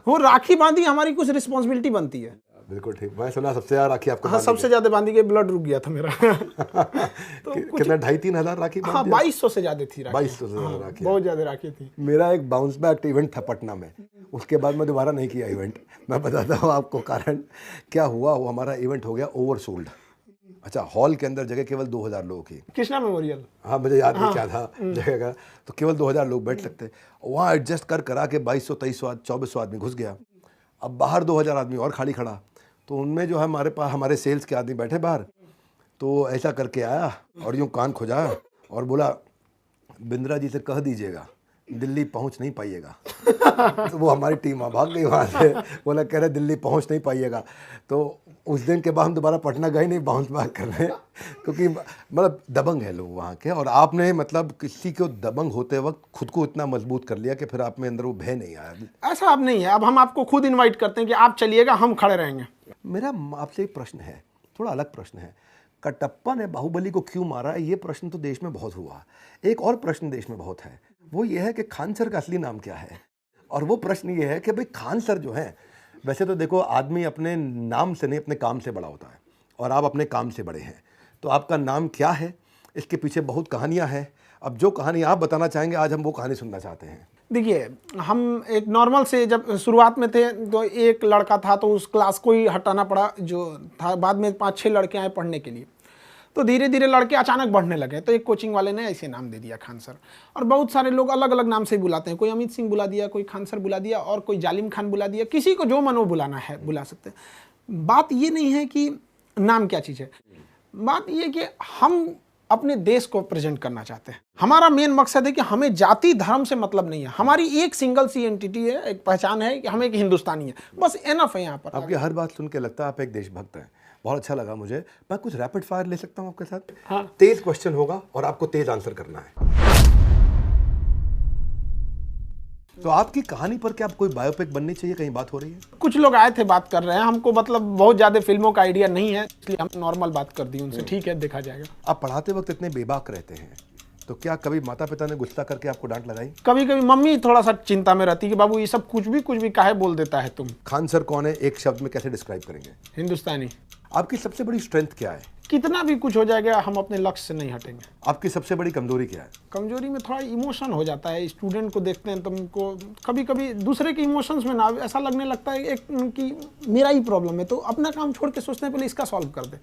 वो राखी बांधी हमारी कुछ रिस्पॉन्सिबिलिटी बनती है। बिल्कुल ठीक। मैं सुना सबसे ज्यादा राखी आपको। हाँ, सबसे ज्यादा बांधी के ब्लड रुक गया था मेरा। तो कितना 2,500-3 हज़ार राखी? हाँ, 2200 से ज्यादा थी राखी। 2200 से ज्यादा राखी। बहुत ज्यादा राखी थी। मेरा एक बाउंस बैक इवेंट था पटना में, उसके बाद मैं दोबारा नहीं किया इवेंट। मैं बताता हूँ आपको कारण क्या हुआ। वो हमारा इवेंट हो गया ओवरसोल्ड। अच्छा, हॉल के अंदर जगह केवल 2000 लोगों की। कृष्णा मेमोरियल। हाँ, मुझे याद नहीं क्या था जगह का, तो केवल 2000 लोग बैठ सकते। वहाँ एडजस्ट कर करा के 2200-2300 2400 आदमी घुस गया। अब बाहर 2000 आदमी और खाली खड़ा, तो उनमें जो है हमारे पास हमारे सेल्स के आदमी बैठे बाहर, तो ऐसा करके आया और यूँ कान खुजाया और बोला, बिंद्रा जी से कह दीजिएगा दिल्ली पहुंच नहीं पाइएगा। तो वो हमारी टीम भाग गई वहाँ से, बोला कह रहे दिल्ली पहुंच नहीं पाइएगा। तो उस दिन के बाद हम दोबारा पटना गए नहीं बाउंस बैक करने, क्योंकि मतलब दबंग है लोग वहाँ के। और आपने मतलब किसी को दबंग होते वक्त खुद को इतना मजबूत कर लिया कि फिर आप में अंदर वो भय नहीं आया। ऐसा अब नहीं है। अब हम आपको खुद इनवाइट करते हैं कि आप चलिएगा, हम खड़े रहेंगे। मेरा आपसे एक प्रश्न है, थोड़ा अलग प्रश्न है। कटप्पा ने बाहुबली को क्यों मारा, ये प्रश्न तो देश में बहुत हुआ। एक और प्रश्न देश में बहुत है, वो ये है कि खान सर का असली नाम क्या है। और वो प्रश्न ये है कि भाई खान सर जो हैं, वैसे तो देखो आदमी अपने नाम से नहीं अपने काम से बड़ा होता है, और आप अपने काम से बड़े हैं। तो आपका नाम क्या है, इसके पीछे बहुत कहानियाँ हैं। अब जो कहानी आप बताना चाहेंगे, आज हम वो कहानी सुनना चाहते हैं। देखिए, हम एक नॉर्मल से जब शुरुआत में थे तो एक लड़का था, तो उस क्लास को ही हटाना पड़ा जो था। बाद में 5-6 लड़के आए पढ़ने के लिए, तो धीरे धीरे लड़के अचानक बढ़ने लगे। तो एक कोचिंग वाले ने ऐसे नाम दे दिया खान सर। और बहुत सारे लोग अलग अलग नाम से बुलाते हैं। कोई अमित सिंह बुला दिया, कोई खान सर बुला दिया, और कोई जालिम खान बुला दिया। किसी को जो मन वो बुलाना है बुला सकते हैं। बात ये नहीं है कि नाम क्या चीज़ है, बात ये कि हम अपने देश को प्रेजेंट करना चाहते हैं। हमारा मेन मकसद है कि हमें जाति धर्म से मतलब नहीं है। हमारी एक सिंगल सी एंटिटी है, एक पहचान है कि हम एक हिंदुस्तानी है, बस एनफ है। यहाँ पर आपकी हर बात सुन के लगता है आप एक देशभक्त हैं। बहुत अच्छा लगा मुझे। मैं कुछ रैपिड फायर ले सकता हूँ आपके साथ? हाँ। तेज क्वेश्चन होगा और आपको तेज आंसर करना है। तो आपकी कहानी पर क्या कोई बायोपिक बननी चाहिए, कहीं बात हो रही है? कुछ लोग आए थे, बात कर रहे हैं। हमको मतलब बहुत ज्यादा फिल्मों का आइडिया नहीं है, इसलिए हम नॉर्मल बात कर दी उनसे। ठीक है, देखा जाएगा। आप पढ़ाते वक्त इतने बेबाक रहते हैं, तो क्या कभी माता पिता ने गुस्सा करके आपको डांट लगाई? कभी कभी मम्मी थोड़ा सा चिंता में रहती है कि बाबू ये सब कुछ भी काहे बोल देता है तुम। खान सर कौन है, एक शब्द में कैसे डिस्क्राइब करेंगे? हिंदुस्तानी। आपकी सबसे बड़ी स्ट्रेंथ क्या है? कितना भी कुछ हो जाएगा, हम अपने लक्ष्य से नहीं हटेंगे। आपकी सबसे बड़ी कमजोरी क्या है? कमजोरी में थोड़ा इमोशन हो जाता है। स्टूडेंट को देखते हैं तो हमको कभी कभी दूसरे के इमोशंस में ना ऐसा लगने लगता है एक कि मेरा ही प्रॉब्लम है, तो अपना काम छोड़ के सोचते हैं पहले इसका सॉल्व कर दे।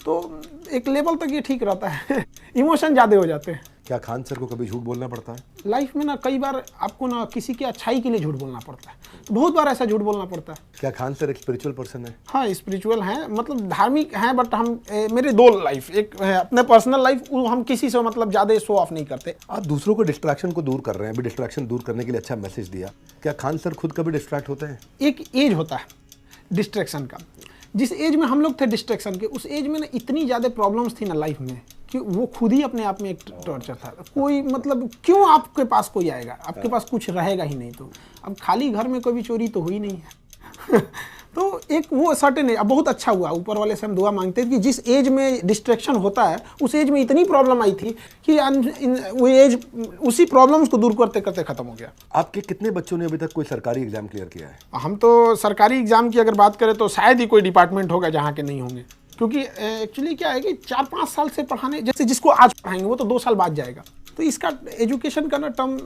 तो एक लेवल तक ये ठीक रहता है। इमोशन ज़्यादा हो जाते हैं। क्या खान सर को कभी झूठ बोलना पड़ता है? लाइफ में ना कई बार आपको ना किसी की अच्छाई के लिए झूठ बोलना पड़ता है। तो बहुत बार ऐसा झूठ बोलना पड़ता है। क्या खान सर एक स्पिरिचुअल पर्सन है? हाँ, स्पिरिचुअल हैं, मतलब धार्मिक हैं, बट हम मेरे दो लाइफ, एक है अपने पर्सनल लाइफ, हम किसी से मतलब ज़्यादा शो ऑफ नहीं करते। आप दूसरों को डिस्ट्रैक्शन को दूर कर रहे हैं, अभी डिस्ट्रैक्शन दूर करने के लिए अच्छा मैसेज दिया। क्या खान सर खुद कभी डिस्ट्रैक्ट होते हैं? एक एज होता है डिस्ट्रैक्शन का। जिस एज में हम लोग थे डिस्ट्रैक्शन के, उस एज में ना इतनी ज़्यादा प्रॉब्लम्स थी ना लाइफ में कि वो खुद ही अपने आप में एक टॉर्चर था। कोई मतलब क्यों आपके पास कोई आएगा, आपके पास कुछ रहेगा ही नहीं। तो अब खाली घर में कोई भी चोरी तो हुई नहीं है। तो एक वो सर्टेन, अब बहुत अच्छा हुआ, ऊपर वाले से हम दुआ मांगते हैं कि जिस एज में डिस्ट्रैक्शन होता है उस एज में इतनी प्रॉब्लम आई थी कि वो एज उसी प्रॉब्लम्स को दूर करते करते खत्म हो गया। आपके कितने बच्चों ने अभी तक कोई सरकारी एग्जाम क्लियर किया है? हम तो सरकारी एग्जाम की अगर बात करें तो शायद ही कोई डिपार्टमेंट होगा जहाँ के नहीं होंगे, क्योंकि एक्चुअली क्या है कि 4-5 साल से पढ़ाने, जैसे जिसको आज पढ़ाएंगे वो तो 2 साल बाद जाएगा। तो इसका एजुकेशन का ना टर्म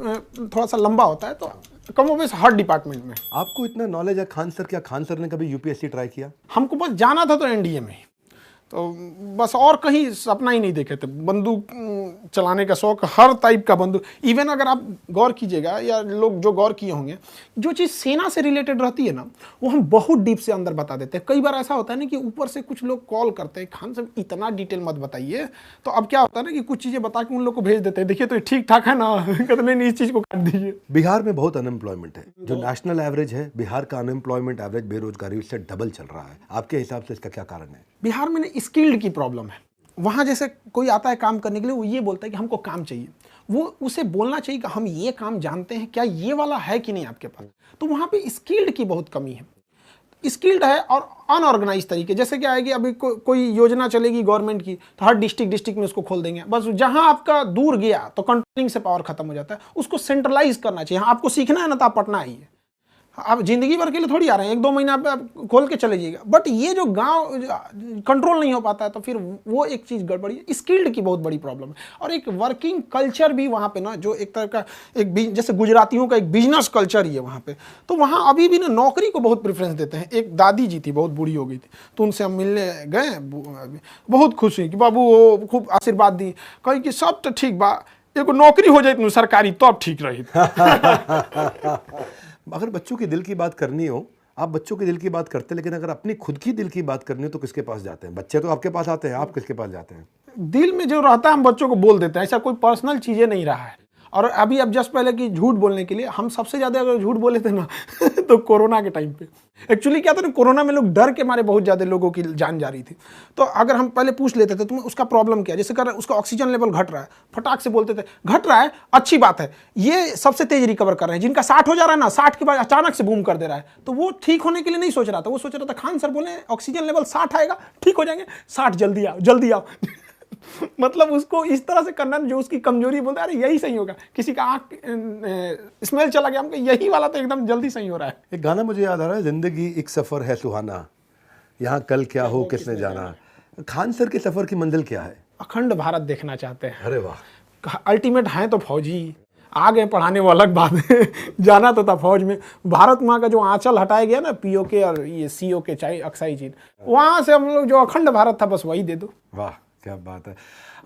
थोड़ा सा लंबा होता है, तो कम हो बेस हर डिपार्टमेंट में। आपको इतना नॉलेज है खान सर, क्या खान सर ने कभी यूपीएससी ट्राई किया? हमको बस जाना था तो एनडीए में, तो बस और कहीं सपना ही नहीं देखे थे। बंदूक चलाने का शौक, हर टाइप का बंदूक। इवन अगर आप गौर कीजिएगा या लोग जो गौर किए होंगे, जो चीज़ सेना से रिलेटेड रहती है ना, वो हम बहुत डीप से अंदर बता देते हैं। कई बार ऐसा होता है ना कि ऊपर से कुछ लोग कॉल करते हैं, खान साहब इतना डिटेल मत बताइए, तो अब क्या होता है ना कि कुछ चीज़ें बता के उन लोग को भेज देते हैं, देखिए तो ठीक ठाक है ना, कहते नहीं इस चीज़ को काट दीजिए। बिहार में बहुत अनएम्प्लॉयमेंट है, जो नेशनल एवरेज है बिहार का अनएम्प्लॉयमेंट एवरेज बेरोजगारी उससे डबल चल रहा है। आपके हिसाब से इसका क्या कारण है? बिहार में स्किल्ड की प्रॉब्लम है। वहाँ जैसे कोई आता है काम करने के लिए, वो ये बोलता है कि हमको काम चाहिए, वो उसे बोलना चाहिए कि हम ये काम जानते हैं, क्या ये वाला है कि नहीं आपके पास। तो वहाँ पे स्किल्ड की बहुत कमी है। स्किल्ड है और अनऑर्गेनाइज तरीके, जैसे क्या है कि अभी कोई योजना चलेगी गवर्नमेंट की, तो हर डिस्ट्रिक्ट में उसको खोल देंगे। बस जहां आपका दूर गया तो कंट्रोलिंग से पावर खत्म हो जाता है। उसको सेंट्रलाइज करना चाहिए। हाँ, आपको सीखना है ना, तो आप पटना आइए। आप जिंदगी भर के लिए थोड़ी आ रहे हैं, 1-2 महीना पे आप खोल के चले जाइएगा। बट ये जो गांव कंट्रोल नहीं हो पाता है, तो फिर वो एक चीज़ गड़बड़ी है। स्किल्ड की बहुत बड़ी प्रॉब्लम है। और एक वर्किंग कल्चर भी वहाँ पे ना, जो एक तरह का जैसे गुजरातियों का एक बिजनेस कल्चर ही है वहाँ पे। तो वहाँ अभी भी ना नौकरी को बहुत प्रेफरेंस देते हैं। एक दादी जी थी, बहुत बूढ़ी हो गई थी, तो उनसे हम मिलने गए, बहुत खुश हुई कि बाबू वो खूब आशीर्वाद दी, कही कि सब तो ठीक बा, एगो नौकरी हो जाए सरकारी तो अब ठीक रही। अगर बच्चों की दिल की बात करनी हो, आप बच्चों के दिल की बात करते हैं, लेकिन अगर अपनी खुद की दिल की बात करनी हो तो किसके पास जाते हैं? बच्चे तो आपके पास आते हैं, आप किसके पास जाते हैं? दिल में जो रहता है हम बच्चों को बोल देते हैं। ऐसा कोई पर्सनल चीज़ें नहीं रहा है। और अभी अब जस्ट पहले कि झूठ बोलने के लिए हम सबसे ज़्यादा अगर झूठ बोले थे ना तो कोरोना के टाइम पे। एक्चुअली क्या था ना, कोरोना में लोग डर के मारे बहुत ज़्यादा लोगों की जान जा रही थी। तो अगर हम पहले पूछ लेते थे तुम्हें उसका प्रॉब्लम क्या है, जैसे कर उसका ऑक्सीजन लेवल घट रहा है, फटाक से बोलते थे घट रहा है, अच्छी बात है, ये सबसे तेज रिकवर कर रहे हैं। जिनका 60 हो जा रहा है ना, 60 के बाद अचानक से बूम कर दे रहा है, तो वो ठीक होने के लिए नहीं सोच रहा था। वो सोच रहा था खान सर बोले ऑक्सीजन लेवल 60 आएगा, ठीक हो जाएंगे, 60 जल्दी आओ जल्दी आओ। मतलब उसको इस तरह से करना जो उसकी कमजोरी बोलता है, अरे यही सही होगा। किसी का आँख स्मेल चला गया, हमको यही वाला तो एकदम जल्दी सही हो रहा है। एक गाना मुझे याद आ रहा है, जिंदगी एक सफर है सुहाना, यहाँ कल क्या हो किसने जाना। खान सर के सफर की मंजिल क्या है? अखंड भारत देखना चाहते हैं। अरे वाह, अल्टीमेट हैं तो फौजी, आ गए पढ़ाने वो अलग बात है। जाना तो था फौज में। भारत माँ का जो आंचल हटाया गया ना, पीओके और ये सीओके चाहे अक्साई चीन, वहां से हम लोग जो अखंड भारत था बस वही दे दो। वाह क्या बात है।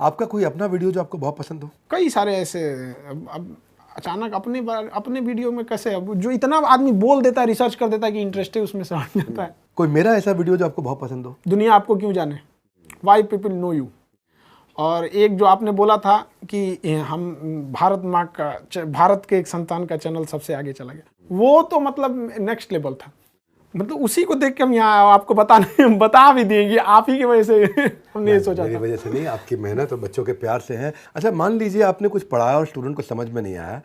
आपका कोई अपना वीडियो जो आपको बहुत पसंद हो? कई सारे ऐसे। अब अचानक अपने वीडियो में कैसे, अब जो इतना आदमी बोल देता है, रिसर्च कर देता है कि इंटरेस्ट है उसमें से हट जाता है। कोई मेरा ऐसा वीडियो जो आपको बहुत पसंद हो? दुनिया आपको क्यों जाने, वाई पीपल नो यू। और एक जो आपने बोला था कि हम भारत माँ का, भारत के एक संतान का चैनल सबसे आगे चला गया, वो तो मतलब नेक्स्ट लेवल था। मतलब उसी को देख के हम यहाँ आपको बता भी देंगे, आप ही की वजह से हमने ये सोचा। मेरी वजह से नहीं, आपकी मेहनत और बच्चों के प्यार से है। अच्छा, मान लीजिए आपने कुछ पढ़ाया और स्टूडेंट को समझ में नहीं आया,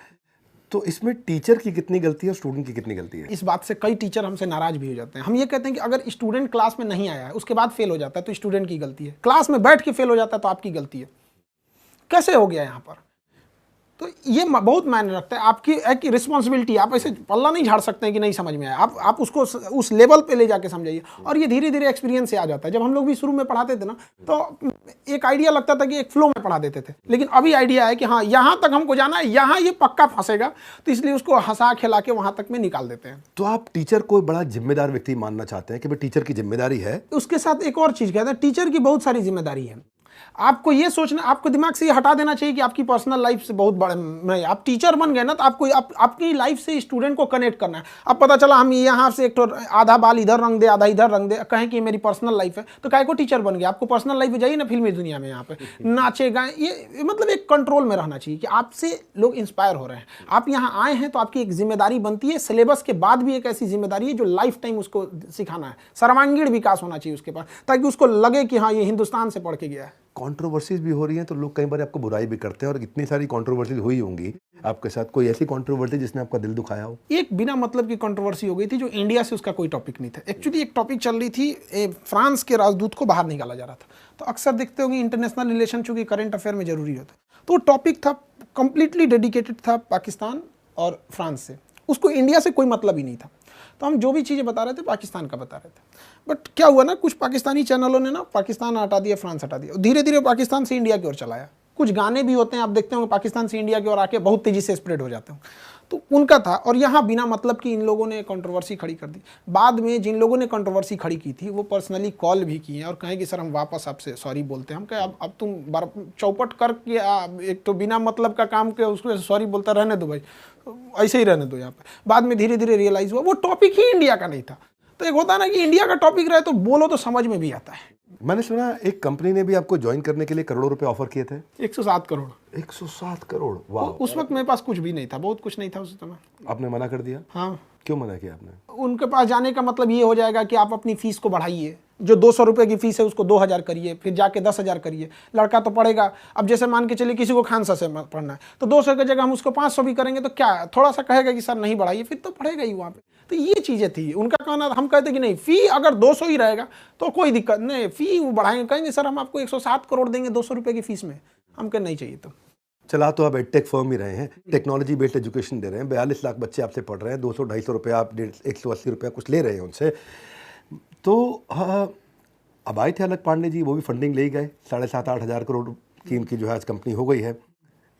तो इसमें टीचर की कितनी गलती है और स्टूडेंट की कितनी गलती है? इस बात से कई टीचर हमसे नाराज भी हो जाते हैं। हम ये कहते हैं कि अगर स्टूडेंट क्लास में नहीं आया है, उसके बाद फेल हो जाता है, तो स्टूडेंट की गलती है। क्लास में बैठ के फेल हो जाता है तो आपकी गलती है। कैसे हो गया यहाँ पर? तो ये बहुत मायने रखता है। आपकी एक रिस्पॉन्सिबिलिटी, आप ऐसे पल्ला नहीं झाड़ सकते हैं कि नहीं समझ में आया। आप उसको उस लेवल पे ले जाके समझाइए। और ये धीरे धीरे एक्सपीरियंस से आ जाता है। जब हम लोग भी शुरू में पढ़ाते थे ना, तो एक आइडिया लगता था कि एक फ्लो में पढ़ा देते थे, लेकिन अभी आइडिया है कि हाँ यहाँ तक हमको जाना है, यहाँ ये पक्का फंसेगा, तो इसलिए उसको हंसा खिला के वहाँ तक में निकाल देते हैं। तो आप टीचर को बड़ा जिम्मेदार व्यक्ति मानना चाहते हैं कि भाई टीचर की जिम्मेदारी है? उसके साथ एक और चीज़ कहते हैं, टीचर की बहुत सारी जिम्मेदारी है। आपको ये सोचना, आपको दिमाग से ये हटा देना चाहिए कि आपकी पर्सनल लाइफ से बहुत बड़ा नहीं। आप टीचर बन गए ना, तो आपको आपकी लाइफ से स्टूडेंट को कनेक्ट करना है। अब पता चला हम यहाँ से एक तो आधा बाल इधर रंग दे, आधा इधर रंग दे, कहें कि मेरी पर्सनल लाइफ है, तो काहे को टीचर बन गया? आपको पर्सनल लाइफ में जाइए ना, फिल्मी दुनिया में यहाँ पे नाचे गाएं। ये मतलब एक कंट्रोल में रहना चाहिए कि आपसे लोग इंस्पायर हो रहे हैं। आप यहाँ आए हैं तो आपकी एक जिम्मेदारी बनती है। सिलेबस के बाद भी एक ऐसी जिम्मेदारी है जो लाइफ टाइम उसको सिखाना है। सर्वांगीण विकास होना चाहिए उसके पास, ताकि उसको लगे कि हाँ ये हिंदुस्तान से पढ़ के गया है। कंट्रोवर्सीज भी हो रही हैं, तो लोग कई बार आपको बुराई भी करते हैं, और इतनी सारी कंट्रोवर्सीज हुई होंगी आपके साथ। कोई ऐसी कंट्रोवर्सी जिसने आपका दिल दुखाया हो? एक बिना मतलब की कंट्रोवर्सी हो गई थी, जो इंडिया से उसका कोई टॉपिक नहीं था। एक्चुअली एक टॉपिक चल रही थी, फ्रांस के राजदूत को बाहर निकाला जा रहा था। तो अक्सर देखते होंगे इंटरनेशनल रिलेशन चूंकि करंट अफेयर में जरूरी होता है, तो टॉपिक था कंप्लीटली डेडिकेटेड था पाकिस्तान और फ्रांस से। उसको इंडिया से कोई मतलब ही नहीं था। तो हम जो भी चीज़ें बता रहे थे पाकिस्तान का बता रहे थे। बट क्या हुआ ना, कुछ पाकिस्तानी चैनलों ने ना पाकिस्तान हटा दिया, फ्रांस हटा दिया, धीरे धीरे पाकिस्तान से इंडिया की ओर चलाया। कुछ गाने भी होते हैं, आप देखते होंगे पाकिस्तान से इंडिया की ओर आके बहुत तेज़ी से स्प्रेड हो जाते हैं। तो उनका था, और यहाँ बिना मतलब कि इन लोगों ने कंट्रोवर्सी खड़ी कर दी। बाद में जिन लोगों ने कंट्रोवर्सी खड़ी की थी वो पर्सनली कॉल भी किए और कहें कि सर हम वापस आपसे सॉरी बोलते हैं। हम कहे अब तुम चौपट करके एक तो बिना मतलब का काम के उसको सॉरी बोलता रहने दो भाई, ऐसे ही रहने दो यहाँ पे। बाद में धीरे धीरे रियलाइज हुआ वो टॉपिक ही इंडिया का नहीं था। तो एक होता है ना कि इंडिया का टॉपिक रहे तो बोलो तो समझ में भी आता है। मैंने सुना एक कंपनी ने भी आपको ज्वाइन करने के लिए करोड़ों रुपए ऑफर किए थे। 107 करोड़। 107 करोड़, वाह। उस वक्त मेरे पास कुछ भी नहीं था, बहुत कुछ नहीं था उस समय। आपने मना कर दिया? हाँ। क्यों मना किया आपने? उनके पास जाने का मतलब ये हो जाएगा कि आप अपनी फीस को बढ़ाइए, जो 200 रुपये की फीस है उसको 2000 करिए, फिर जाके 10,000 करिए। लड़का तो पढ़ेगा, अब जैसे मान के चलिए किसी को खानसा से पढ़ना है तो 200 की जगह हम उसको 500 भी करेंगे तो क्या थोड़ा सा कहेगा कि सर नहीं बढ़ाइए, फिर तो पढ़ेगा ही वहाँ पे। तो ये चीज़ें थी उनका कहना। हम कहते कि नहीं, फ़ी अगर 200 ही रहेगा तो कोई दिक्कत नहीं, फ़ी वो बढ़ाएंगे। कहेंगे सर हम आपको 107 करोड़ देंगे 200 रुपये की फीस में। हम कहें नहीं चाहिए। तो चला तो आप एडटेक फर्म ही रहे हैं, टेक्नोलॉजी बेस्ड एजुकेशन दे रहे हैं, 42 लाख बच्चे आपसे पढ़ रहे हैं, 200-250 रुपये आप 180 रुपया कुछ ले रहे हैं उनसे। तो अब आए थे अलग पांडे जी, वो भी फंडिंग ले ही गए। 7,500-8 हज़ार करोड़ की इनकी जो है आज कंपनी हो गई है।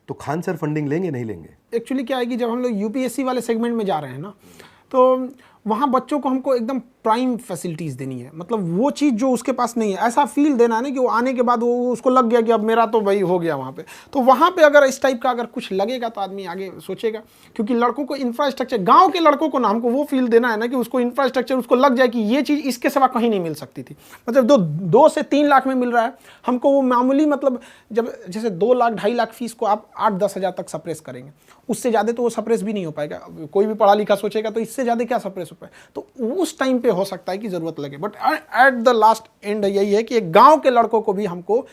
तो खान सर फंडिंग लेंगे नहीं लेंगे? एक्चुअली क्या है कि जब हम लोग यूपीएससी वाले सेगमेंट में जा रहे हैं ना, तो वहाँ बच्चों को हमको एकदम प्राइम फैसिलिटीज़ देनी है। मतलब वो चीज़ जो उसके पास नहीं है, ऐसा फील देना है ना कि वो आने के बाद वो उसको लग गया कि अब मेरा तो भाई हो गया वहाँ पे। तो वहाँ पे अगर इस टाइप का अगर कुछ लगेगा तो आदमी आगे सोचेगा। क्योंकि लड़कों को इंफ्रास्ट्रक्चर, गांव के लड़कों को ना हमको वो फील देना है ना कि उसको इंफ्रास्ट्रक्चर उसको लग जाए कि ये चीज़ इसके सिवा कहीं नहीं मिल सकती थी। मतलब 2 से 3 लाख में मिल रहा है हमको वो मामूली, मतलब जब जैसे 2 लाख 2.5 लाख फीस को आप 8-10 हज़ार तक सप्रेस करेंगे, उससे ज़्यादा तो वो सप्रेस भी नहीं हो पाएगा। कोई भी पढ़ा लिखा सोचेगा तो इससे ज़्यादा क्या सप्रेस हो पाए। तो उस टाइम पे हो सकता है कि ज़रूरत लगे, but at the last and यही है कि एक गांव के लड़कों को भी हमको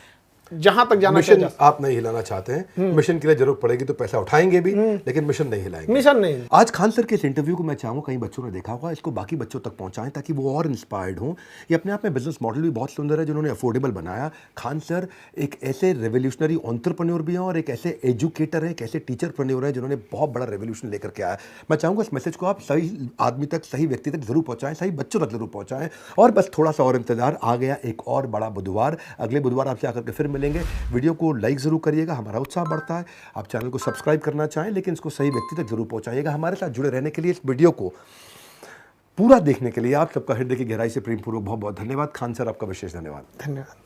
जहां तक जाना मिशन आप नहीं हिलाना चाहते हैं। मिशन के लिए जरूरत पड़ेगी तो पैसा उठाएंगे भी, लेकिन मिशन नहीं हिलाएंगे। मिशन नहीं। आज खान सर के इस इंटरव्यू को मैं चाहूंगा कई बच्चों ने देखा होगा, इसको बाकी बच्चों तक पहुंचाएं ताकि वो और इंस्पायर्ड हों। ये अपने आप में बिजनेस मॉडल भी बहुत सुंदर है जिन्होंने अफोर्डेबल बनाया। खान सर एक ऐसे रेवोल्यूशनरी एंटरप्रेन्योर भी हैं और एक ऐसे एजुकेटर हैं, एक ऐसे टीचरप्रेन्योर हैं जिन्होंने बहुत बड़ा रेवोल्यूशन लेकर के आया। मैं चाहूंगा इस मैसेज को आप सही आदमी तक, सही व्यक्ति तक जरूर पहुंचाएं, सही बच्चों तक जरूर पहुंचाएं। और बस थोड़ा सा और इंतजार, आ गया एक और बड़ा बुधवार। अगले बुधवार आपसे आकर के फिर मिलेंगे। वीडियो को लाइक जरूर करिएगा, हमारा उत्साह बढ़ता है। आप चैनल को सब्सक्राइब करना चाहें लेकिन इसको सही व्यक्ति तक जरूर पहुंचाइएगा। हमारे साथ जुड़े रहने के लिए, इस वीडियो को पूरा देखने के लिए आप सबका हृदय की गहराई से प्रेमपूर्वक बहुत बहुत धन्यवाद। खान सर आपका विशेष धन्यवाद। धन्यवाद।